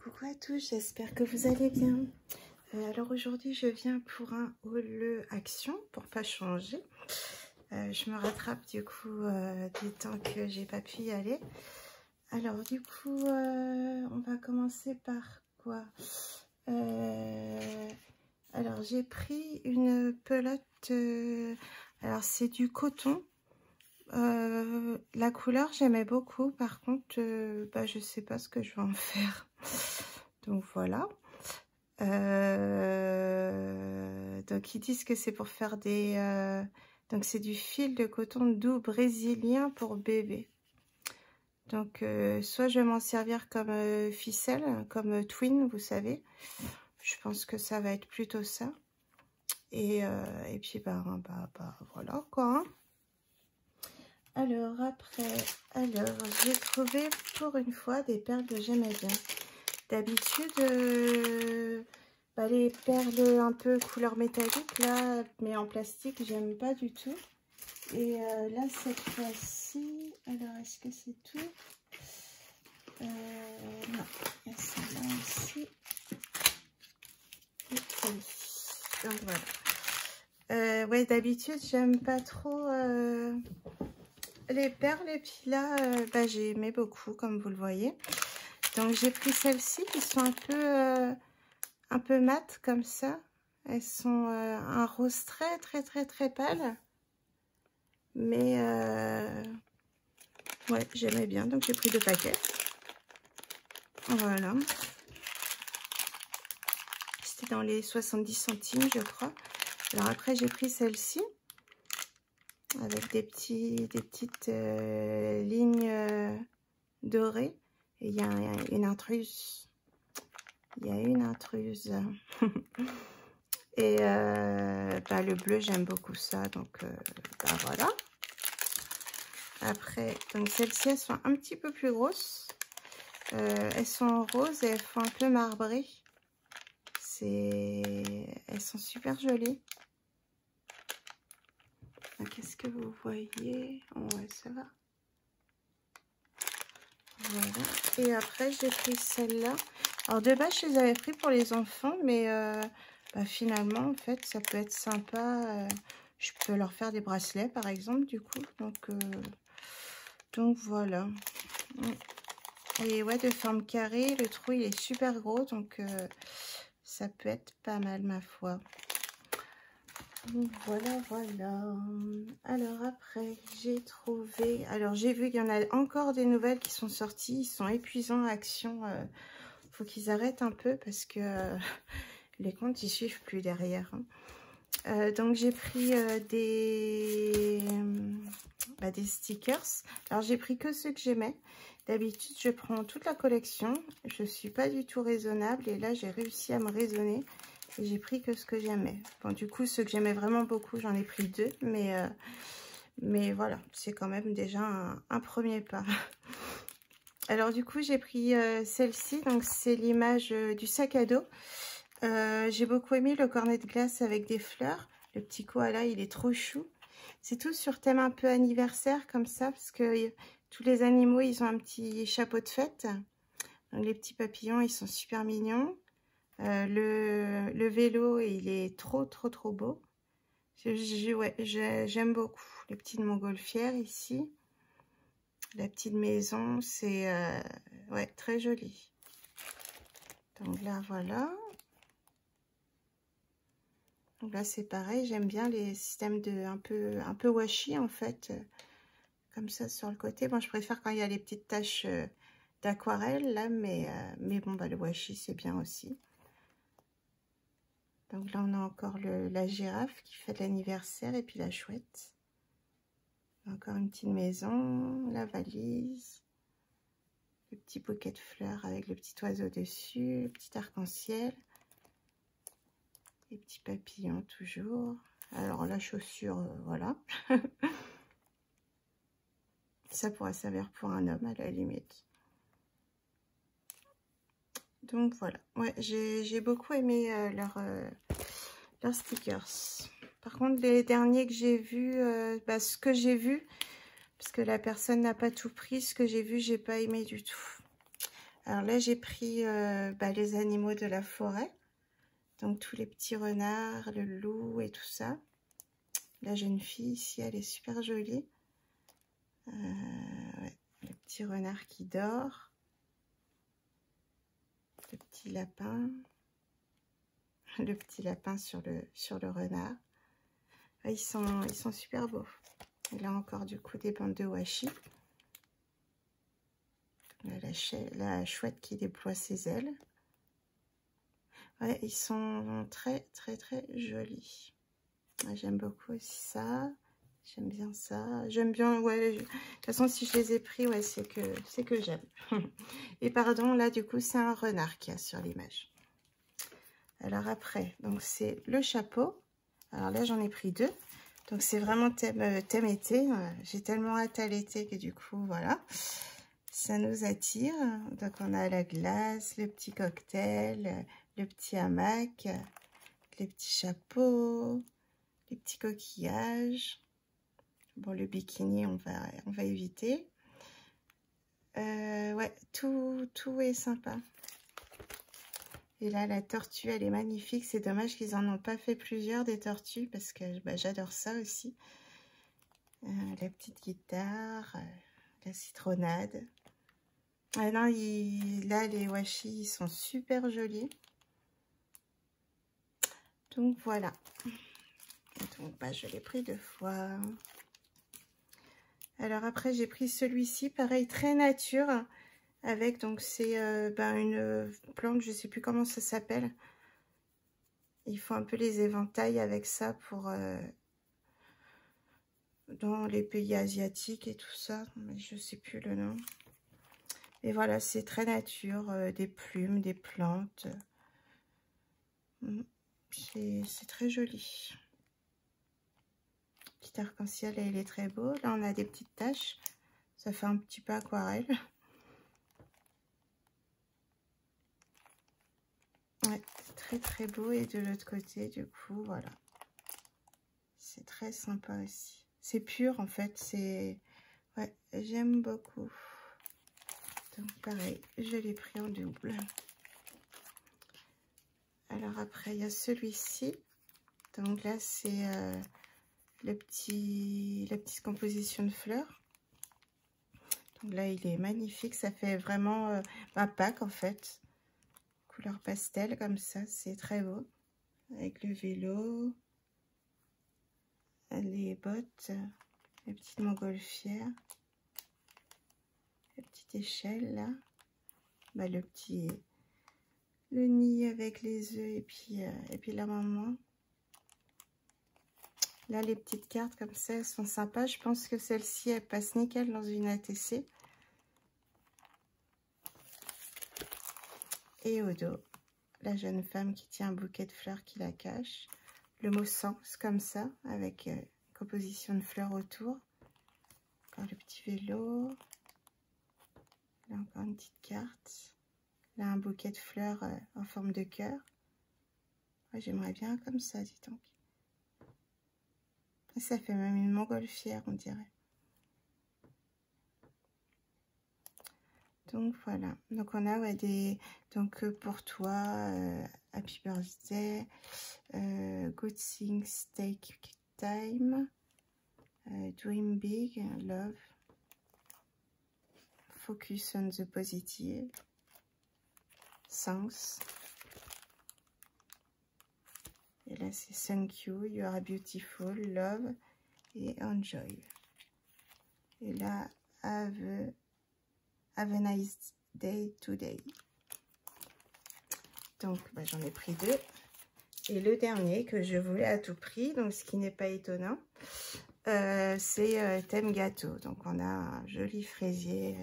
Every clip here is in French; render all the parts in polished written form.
Coucou à tous, j'espère que vous allez bien. Alors aujourd'hui je viens pour un haul action pour pas changer. Je me rattrape du coup du temps que j'ai pas pu y aller. Alors du coup on va commencer par quoi? Alors j'ai pris une pelote, alors c'est du coton. La couleur j'aimais beaucoup, par contre je sais pas ce que je vais en faire. Donc voilà. Donc ils disent que c'est pour faire des donc c'est du fil de coton doux brésilien pour bébé. Donc soit je vais m'en servir comme ficelle, comme twin, vous savez. Je pense que ça va être plutôt ça. Et puis voilà quoi, hein. Alors après, j'ai trouvé pour une fois des perles que j'aimais bien. D'habitude, les perles un peu couleur métallique, là, mais en plastique, j'aime pas du tout. Et là, cette fois-ci, alors est-ce que c'est tout? Non, il y a celle-là aussi. Et celle-ci. Donc voilà. Ouais, d'habitude, j'aime pas trop les perles. Et puis là, j'ai aimé beaucoup, comme vous le voyez. Donc j'ai pris celles-ci qui sont un peu mat comme ça. Elles sont un rose très pâle. Mais ouais, j'aimais bien. Donc j'ai pris 2 paquets. Voilà. C'était dans les 70 centimes, je crois. Alors après, j'ai pris celle-ci. Avec des petites lignes dorées. Et il y a une intruse. Il y a une intruse. Et le bleu, j'aime beaucoup ça. Donc voilà. Après, donc celles-ci, elles sont un petit peu plus grosses. Elles sont roses et elles font un peu marbré. Elles sont super jolies. Qu'est-ce que vous voyez? Ouais, ça va. Voilà. Et après, j'ai pris celle-là. Alors de base, je les avais pris pour les enfants, mais finalement, en fait, ça peut être sympa. Je peux leur faire des bracelets, par exemple, du coup. Donc voilà. Et ouais, de forme carrée, le trou, il est super gros, donc ça peut être pas mal, ma foi. Voilà. Alors après, j'ai trouvé... Alors j'ai vu qu'il y en a encore des nouvelles qui sont sorties. Ils sont épuisants à Action. Faut qu'ils arrêtent un peu parce que les comptes, ils suivent plus derrière. Hein. Donc j'ai pris des stickers. Alors j'ai pris que ceux que j'aimais. D'habitude, je prends toute la collection. Je suis pas du tout raisonnable. Et là, j'ai réussi à me raisonner. Et j'ai pris que ce que j'aimais. Bon, du coup, ceux que j'aimais vraiment beaucoup, j'en ai pris 2. Mais voilà, c'est quand même déjà un premier pas. Alors, du coup, j'ai pris celle-ci. Donc, c'est l'image du sac à dos. J'ai beaucoup aimé le cornet de glace avec des fleurs. Le petit koala, il est trop chou. C'est tout sur thème un peu anniversaire, comme ça, parce que tous les animaux, ils ont un petit chapeau de fête. Donc, les petits papillons, ils sont super mignons. Le vélo, il est trop beau. J'aime beaucoup. Les petites montgolfières ici. La petite maison, c'est très joli. Donc là, voilà. Donc là, c'est pareil. J'aime bien les systèmes de un peu washi, en fait. Comme ça, sur le côté. Bon, je préfère quand il y a les petites taches d'aquarelle, là. Mais bon, le washi, c'est bien aussi. Donc là, on a encore la girafe qui fait l'anniversaire et puis la chouette. Encore une petite maison, la valise, le petit bouquet de fleurs avec le petit oiseau dessus, le petit arc-en-ciel, les petits papillons toujours. Alors la chaussure, voilà. Ça pourrait servir pour un homme à la limite. Donc voilà, ouais, j'ai beaucoup aimé leurs stickers. Par contre, les derniers que j'ai vus, ce que j'ai vu, parce que la personne n'a pas tout pris, ce que j'ai vu, j'ai pas aimé du tout. Alors là, j'ai pris les animaux de la forêt. Donc tous les petits renards, le loup et tout ça. La jeune fille ici, elle est super jolie. Ouais, le petit renard qui dort. Le petit lapin. Le petit lapin sur le renard. Ouais, ils sont super beaux. Et là encore du coup des bandes de washi. La chouette qui déploie ses ailes. Ouais, ils sont très très très jolis. J'aime beaucoup aussi ça. J'aime bien ça. J'aime bien, ouais. De toute façon, si je les ai pris, ouais, c'est que j'aime. Et pardon, là, du coup, c'est un renard qu'il y a sur l'image. Alors après, donc c'est le chapeau. Alors là, j'en ai pris 2. Donc c'est vraiment thème été. J'ai tellement hâte à l'été que du coup, voilà. Ça nous attire. Donc on a la glace, le petit cocktail, le petit hamac, les petits chapeaux, les petits coquillages. Bon, le bikini, on va éviter. Ouais, tout est sympa. Et là, la tortue, elle est magnifique. C'est dommage qu'ils en ont pas fait plusieurs des tortues parce que j'adore ça aussi. La petite guitare, la citronnade. Ah non, là, les washi, ils sont super jolis. Donc, voilà. Donc, je l'ai pris 2 fois. Alors, après, j'ai pris celui-ci, pareil, très nature. Avec, donc, c'est une plante, je sais plus comment ça s'appelle. Il faut un peu les éventails avec ça pour... dans les pays asiatiques et tout ça. Mais je sais plus le nom. Et voilà, c'est très nature, des plumes, des plantes. C'est très joli. Petit arc-en-ciel, il est très beau. Là, on a des petites taches. Ça fait un petit peu aquarelle. Ouais, très très beau. Et de l'autre côté, du coup, voilà. C'est très sympa aussi. C'est pur, en fait. C'est... Ouais, j'aime beaucoup. Donc, pareil, je l'ai pris en double. Alors, après, il y a celui-ci. Donc là, c'est la petite composition de fleurs. Donc là, il est magnifique. Ça fait vraiment un pack, en fait. Couleur pastel, comme ça. C'est très beau. Avec le vélo. Les bottes. Les petites montgolfières. La petite échelle, là. Le nid avec les œufs et puis la maman. Là, les petites cartes comme ça, elles sont sympas. Je pense que celle-ci, elle passe nickel dans une ATC. Et au dos, la jeune femme qui tient un bouquet de fleurs qui la cache. Le mot sens comme ça, avec composition de fleurs autour. Encore le petit vélo. Là, encore une petite carte. Là, un bouquet de fleurs en forme de cœur. Ouais, j'aimerais bien comme ça, dis donc. Et ça fait même une montgolfière, on dirait. Donc voilà. Donc on a ouais, donc pour toi, Happy Birthday, Good Things Take Time, Dream Big, Love, Focus on the Positive, Thanks. Et là, c'est Thank You, You Are Beautiful, Love et Enjoy. Et là, Have a nice day today. Donc, j'en ai pris 2. Et le dernier que je voulais à tout prix, donc ce qui n'est pas étonnant, c'est thème gâteau. Donc, on a un joli fraisier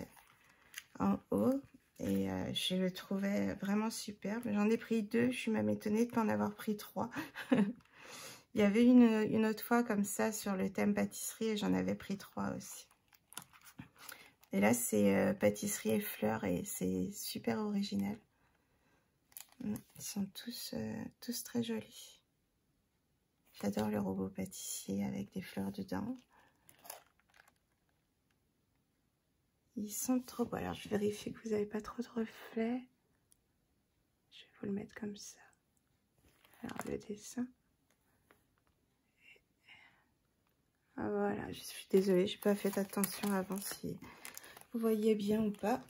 en haut. Et je le trouvais vraiment superbe. J'en ai pris 2. Je suis même étonnée de ne pas en avoir pris 3. Il y avait une autre fois comme ça sur le thème pâtisserie et j'en avais pris 3 aussi. Et là, c'est pâtisserie et fleurs et c'est super original. Ils sont tous très jolis. J'adore le robot pâtissier avec des fleurs dedans. Ils sont trop beaux. Alors, je vérifie que vous n'avez pas trop de reflets. Je vais vous le mettre comme ça. Alors, le dessin. Ah, voilà, je suis désolée, je n'ai pas fait attention avant si vous voyez bien ou pas.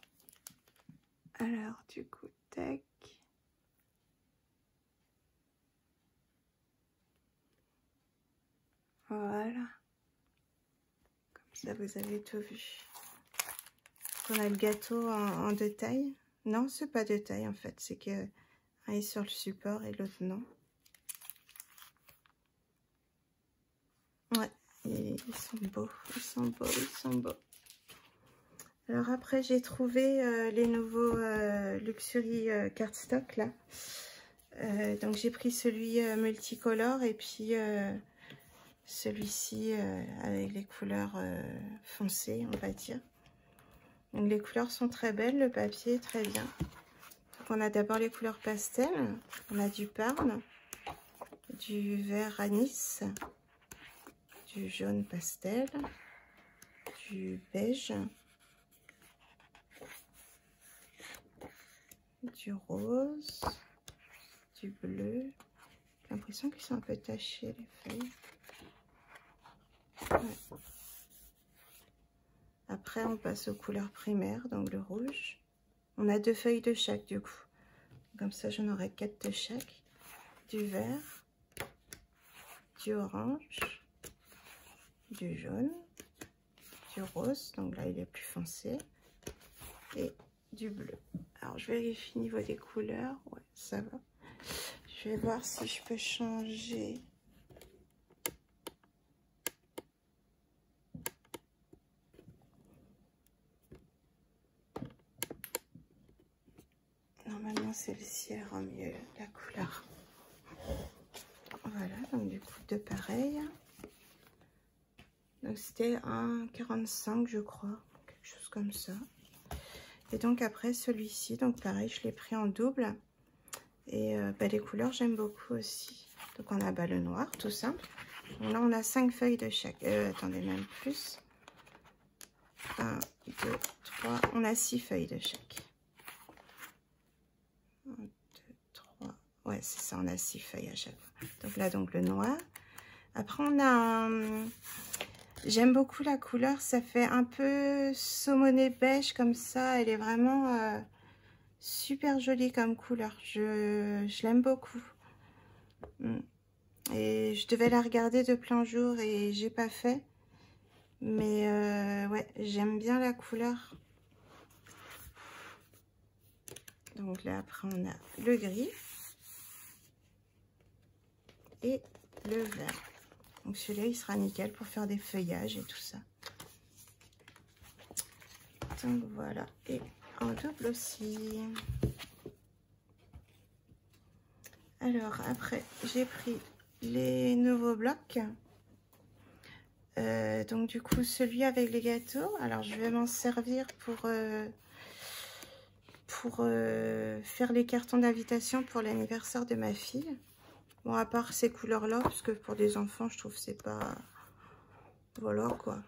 Alors, du coup, tac. Voilà. Comme ça, vous avez tout vu. On a le gâteau en deux tailles. Non, c'est pas deux tailles en fait. C'est que un est sur le support et l'autre non. Ouais, et ils sont beaux. Ils sont beaux, ils sont beaux. Alors après, j'ai trouvé les nouveaux Luxury cardstock là. Donc j'ai pris celui multicolore et puis celui-ci avec les couleurs foncées, on va dire. Donc les couleurs sont très belles, le papier est très bien. Donc on a d'abord les couleurs pastel, on a du parme, du vert anis, du jaune pastel, du beige, du rose, du bleu. J'ai l'impression qu'ils sont un peu tachés les feuilles. Ouais. Après on passe aux couleurs primaires, donc le rouge. On a 2 feuilles de chaque du coup. Comme ça j'en aurai 4 de chaque. Du vert, du orange, du jaune, du rose, donc là il est plus foncé, et du bleu. Alors je vérifie au niveau des couleurs, ouais ça va. Je vais voir si je peux changer. Normalement celle-ci elle rend mieux la couleur. Voilà, donc du coup deux pareils. Donc c'était un 45 je crois, quelque chose comme ça. Et donc après celui-ci, donc pareil, je l'ai pris en double. Et les couleurs j'aime beaucoup aussi. Donc on a le noir, tout simple. Donc là on a 5 feuilles de chaque. Attendez, même plus. 1, 2, 3, on a 6 feuilles de chaque. 1, 2, 3, ouais c'est ça, on a 6 feuilles à chaque fois. Donc là donc le noir. Après on a un... J'aime beaucoup la couleur, ça fait un peu saumoné beige comme ça. Elle est vraiment super jolie comme couleur. Je l'aime beaucoup. Et je devais la regarder de plein jour et j'ai pas fait. Mais ouais, j'aime bien la couleur. Donc là après on a le gris et le vert. Donc celui-là il sera nickel pour faire des feuillages et tout ça. Donc voilà, et en double aussi. Alors après j'ai pris les nouveaux blocs. Donc du coup celui avec les gâteaux. Alors je vais m'en servir pour faire les cartons d'invitation pour l'anniversaire de ma fille. Bon, à part ces couleurs-là, parce que pour des enfants, je trouve que c'est pas... Voilà, quoi.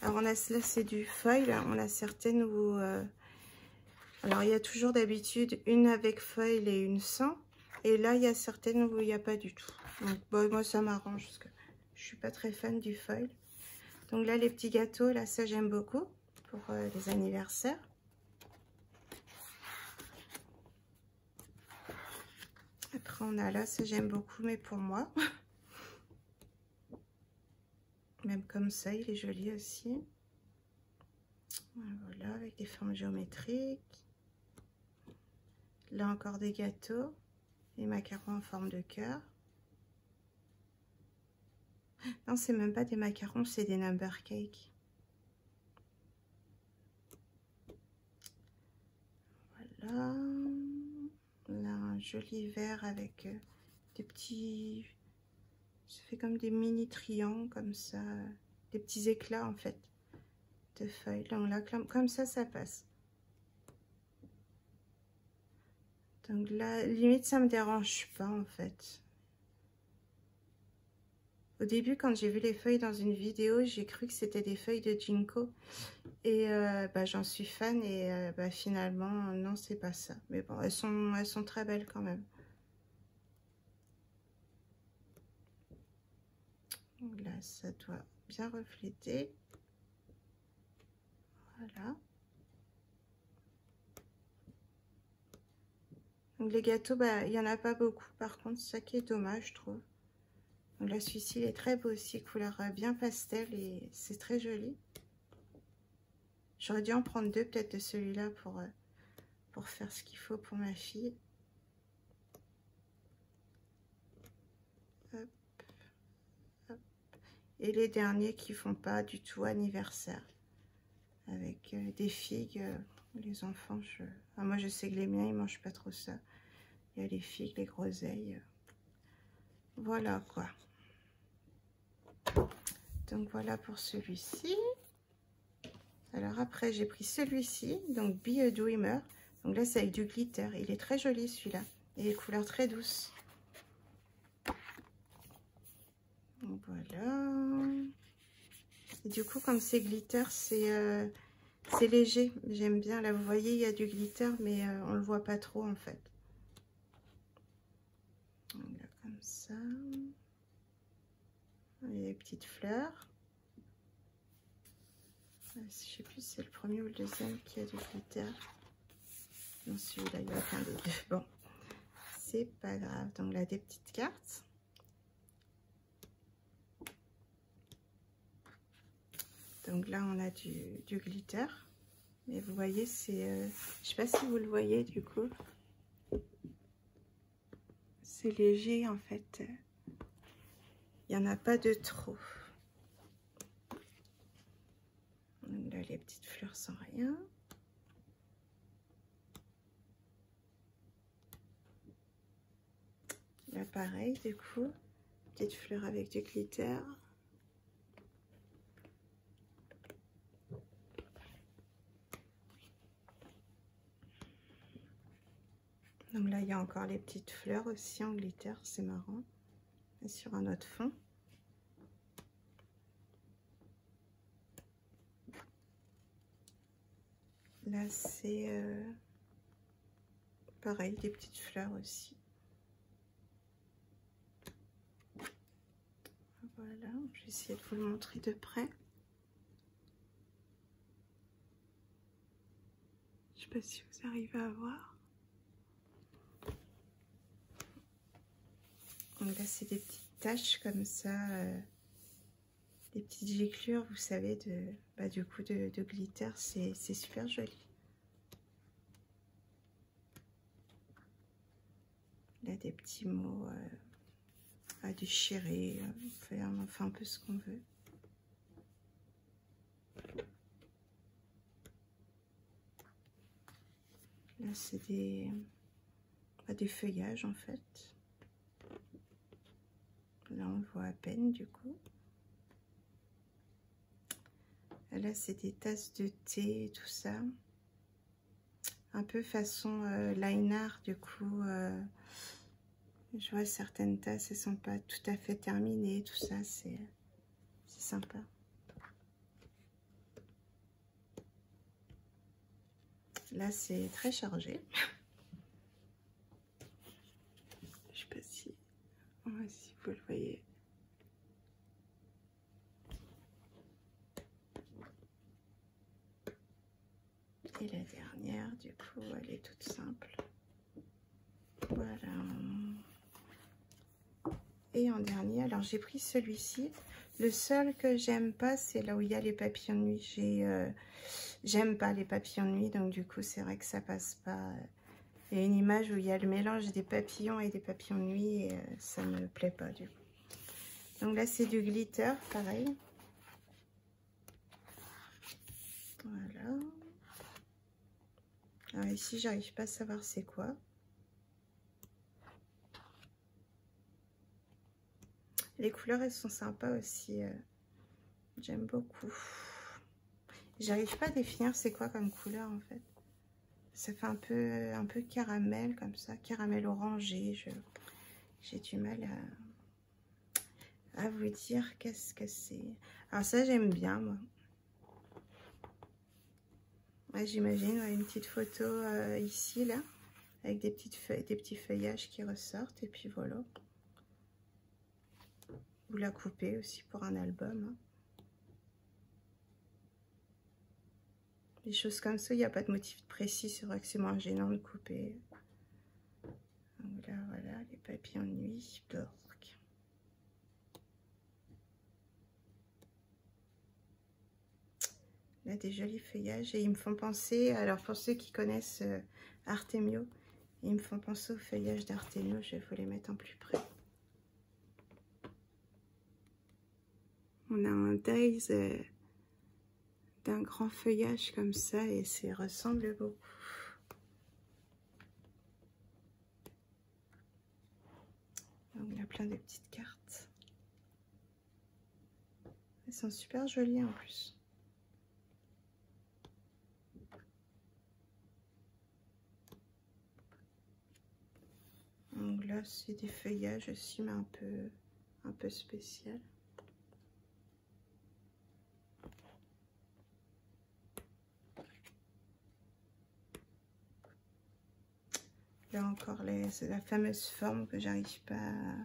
Alors, on a là, c'est du foil. On a certaines où... Alors, il y a toujours d'habitude une avec foil et une sans. Et là, il y a certaines où il n'y a pas du tout. Donc, bon, moi, ça m'arrange, parce que je suis pas très fan du foil. Donc là, les petits gâteaux, là, ça, j'aime beaucoup pour les anniversaires. Après, on a là, ça j'aime beaucoup, mais pour moi. Même comme ça, il est joli aussi. Voilà, avec des formes géométriques. Là encore des gâteaux. Les macarons en forme de cœur. Non, c'est même pas des macarons, c'est des number cakes. Voilà. Là, un joli vert avec des petits... Ça fait comme des mini triangles, comme ça. Des petits éclats, en fait, de feuilles. Donc là, comme ça passe. Donc là, limite, ça me dérange pas, en fait. Au début, quand j'ai vu les feuilles dans une vidéo, j'ai cru que c'était des feuilles de ginkgo. Et j'en suis fan et finalement, non, c'est pas ça. Mais bon, elles sont très belles quand même. Donc là, ça doit bien refléter. Voilà. Donc les gâteaux, il n'y en a pas beaucoup. Par contre, ça qui est dommage, je trouve. Donc là, celui-ci, il est très beau aussi, couleur bien pastel et c'est très joli. J'aurais dû en prendre deux, peut-être de celui-là pour faire ce qu'il faut pour ma fille. Hop, hop. Et les derniers qui font pas du tout anniversaire. Avec des figues. Les enfants, moi je sais que les miens, ils mangent pas trop ça. Il y a les figues, les groseilles. Voilà quoi. Donc voilà pour celui-ci. Alors après, j'ai pris celui-ci, donc Be a Dreamer. Donc là, c'est avec du glitter. Il est très joli celui-là. Et les couleurs très douces. Donc voilà. Et du coup, comme c'est glitter, c'est léger. J'aime bien. Là, vous voyez, il y a du glitter, mais on le voit pas trop en fait. Donc là, comme ça. Il y a des petites fleurs. Je sais plus si c'est le premier ou le deuxième qui a du glitter. Non, celui-là, il n'y a aucun des deux. Bon, c'est pas grave. Donc là, des petites cartes. Donc là, on a du glitter. Mais vous voyez, c'est... je sais pas si vous le voyez, du coup. C'est léger, en fait. Il n'y en a pas de trop. Donc là, les petites fleurs sans rien. Là, pareil, du coup. Petite fleur avec du glitter. Donc là, il y a encore les petites fleurs aussi en glitter. C'est marrant. Et sur un autre fond. Là, c'est pareil, des petites fleurs aussi. Voilà, je vais essayer de vous le montrer de près. Je sais pas si vous arrivez à voir. Donc là, c'est des petites taches comme ça, des petites giclures, vous savez, du coup de glitter. C'est super joli. Là, des petits mots à déchirer. On en fait un peu ce qu'on veut. Là, c'est des feuillages en fait. Là, on le voit à peine du coup. Là, c'est des tasses de thé, tout ça. Un peu façon liner, du coup. Je vois certaines tasses, elles sont pas tout à fait terminées, tout ça, c'est sympa. Là, c'est très chargé. Je sais pas si vous le voyez. Et la dernière, du coup, elle est toute simple. Voilà. Et en dernier, alors j'ai pris celui-ci. Le seul que j'aime pas, c'est là où il y a les papillons de nuit. J'aime pas les papillons de nuit, donc du coup, c'est vrai que ça passe pas. Il y a une image où il y a le mélange des papillons et des papillons de nuit et ça me plaît pas du coup. Donc là, c'est du glitter, pareil. Voilà. Alors ici, j'arrive pas à savoir c'est quoi. Les couleurs, elles sont sympas aussi. J'aime beaucoup. J'arrive pas à définir c'est quoi comme couleur en fait. Ça fait un peu caramel comme ça, caramel orangé. J'ai du mal à vous dire qu'est-ce que c'est. Alors ça, j'aime bien, moi. Ouais, j'imagine une petite photo ici, là, avec des petites feuilles, des petits feuillages qui ressortent, et puis voilà. Vous la coupez aussi pour un album. Hein. Des choses comme ça, il n'y a pas de motif précis, c'est vrai que c'est moins gênant de couper. Donc là, voilà, les papillons de nuit d'orque. Là, des jolis feuillages et ils me font penser, alors pour ceux qui connaissent Artemio, ils me font penser aux feuillages d'Artemio, je vais vous les mettre en plus près. On a un days d'un grand feuillage comme ça et ça ressemble beaucoup. Donc, il y a plein de petites cartes. Elles sont super jolies en plus. Donc là, c'est des feuillages aussi, mais un peu spécial. Là encore, c'est la fameuse forme que j'arrive pas à...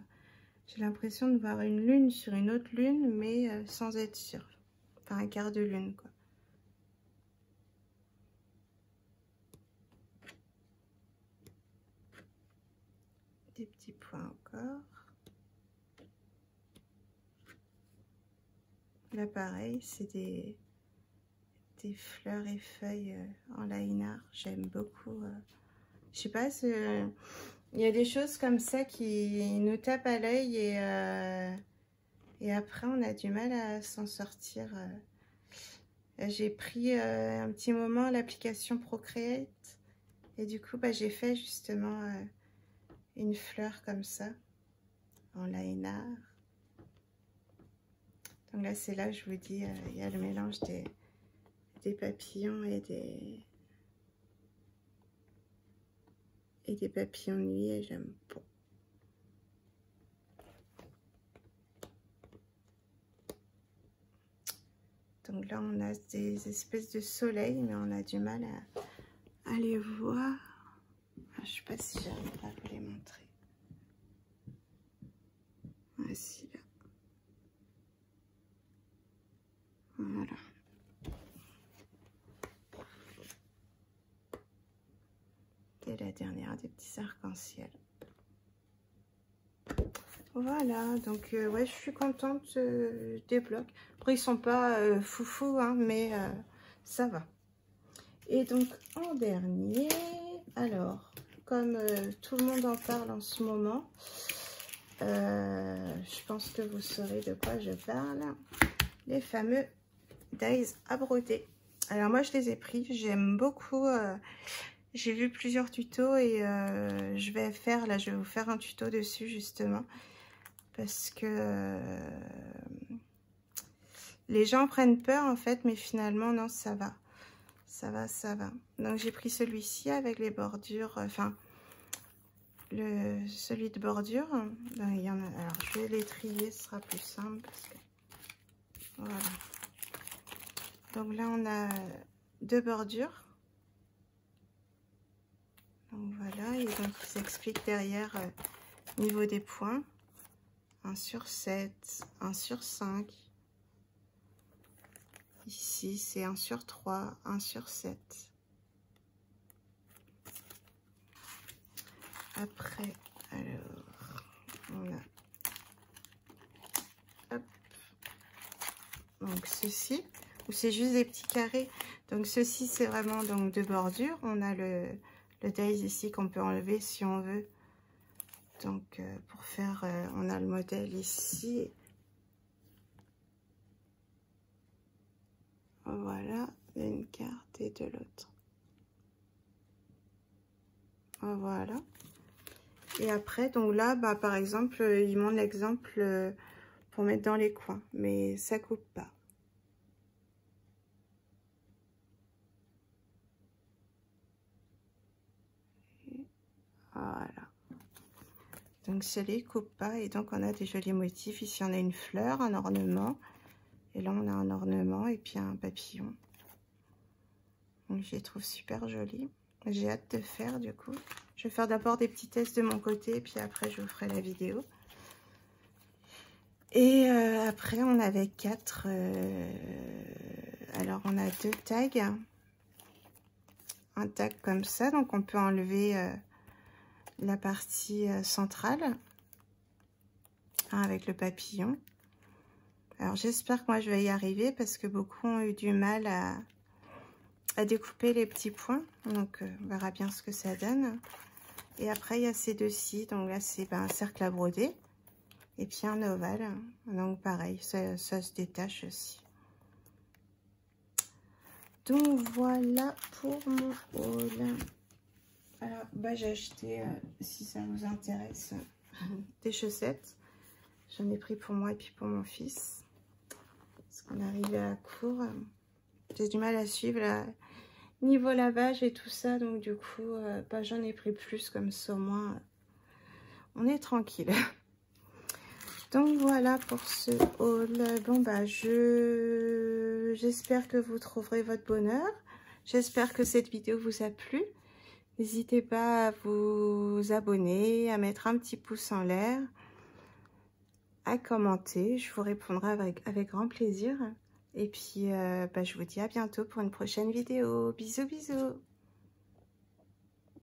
J'ai l'impression de voir une lune sur une autre lune, mais sans être sûre. Enfin, un quart de lune, quoi. Des petits points encore. Là, pareil, c'est des fleurs et feuilles en line art. J'aime beaucoup. Je sais pas, il y a des choses comme ça qui nous tapent à l'œil et après, on a du mal à s'en sortir. J'ai pris un petit moment l'application Procreate et du coup, bah, j'ai fait justement une fleur comme ça en line art. Donc là, c'est là, je vous dis, il y a le mélange des papillons et des papillons de nuit et j'aime beaucoup. Donc là, on a des espèces de soleil, mais on a du mal à les voir. Je ne sais pas si j'arriverai à vous les montrer. Voici là. Voilà. Et la dernière des petits arcs-en-ciel. Voilà, donc ouais, je suis contente des blocs. Après, ils sont pas foufou, hein, mais ça va. Et donc, en dernier, alors, comme tout le monde en parle en ce moment, je pense que vous saurez de quoi je parle. Les fameux dies à broder. Alors, moi, je les ai pris. J'aime beaucoup. J'ai vu plusieurs tutos et je vais vous faire un tuto dessus, justement. Parce que les gens prennent peur, en fait, mais finalement, non, ça va. Ça va, ça va. Donc, j'ai pris celui-ci avec les bordures, enfin, celui de bordure. Ben, il y en a, alors, je vais les trier, ce sera plus simple. Parce que, voilà. Donc là, on a 2 bordures. Donc, voilà. Et donc, ils expliquent derrière, niveau des points. 1 sur 7, 1 sur 5. Ici, c'est 1 sur 3, 1 sur 7. Après, alors, on a... Hop. Donc, ceci, ou c'est juste des petits carrés. Donc, ceci, c'est vraiment donc de bordure. On a le dies ici qu'on peut enlever si on veut. Donc, pour faire, on a le modèle ici. Voilà, une carte et de l'autre. Voilà. Et après, donc là, bah, par exemple, il montre l'exemple pour mettre dans les coins. Mais ça coupe pas. Et voilà. donc ça les coupe pas. Et donc on a des jolis motifs. Ici on a une fleur, un ornement. Et là on a un ornement et puis un papillon. Donc je les trouve super jolis. J'ai hâte de faire du coup. Je vais faire d'abord des petits tests de mon côté, puis après je vous ferai la vidéo. Et après on avait 4. Alors on a 2 tags. Un tag comme ça, donc on peut enlever la partie centrale avec le papillon. Alors j'espère que moi je vais y arriver parce que beaucoup ont eu du mal à découper les petits points. Donc on verra bien ce que ça donne. Et après il y a ces deux-ci, donc là c'est un cercle à broder. Et puis un ovale, donc pareil, ça se détache aussi. Donc voilà pour mon haul. Alors bah, j'ai acheté, si ça vous intéresse, des chaussettes. J'en ai pris pour moi et puis pour mon fils. Parce qu'on est arrivé à la cour. J'ai du mal à suivre là, niveau lavage et tout ça. Donc du coup, bah, j'en ai pris plus comme ça au moins. On est tranquille. Donc voilà pour ce haul. Bon bah j'espère que vous trouverez votre bonheur. J'espère que cette vidéo vous a plu. N'hésitez pas à vous abonner, à mettre un petit pouce en l'air, à commenter. Je vous répondrai avec grand plaisir. Et puis bah, je vous dis à bientôt pour une prochaine vidéo. Bisous bisous.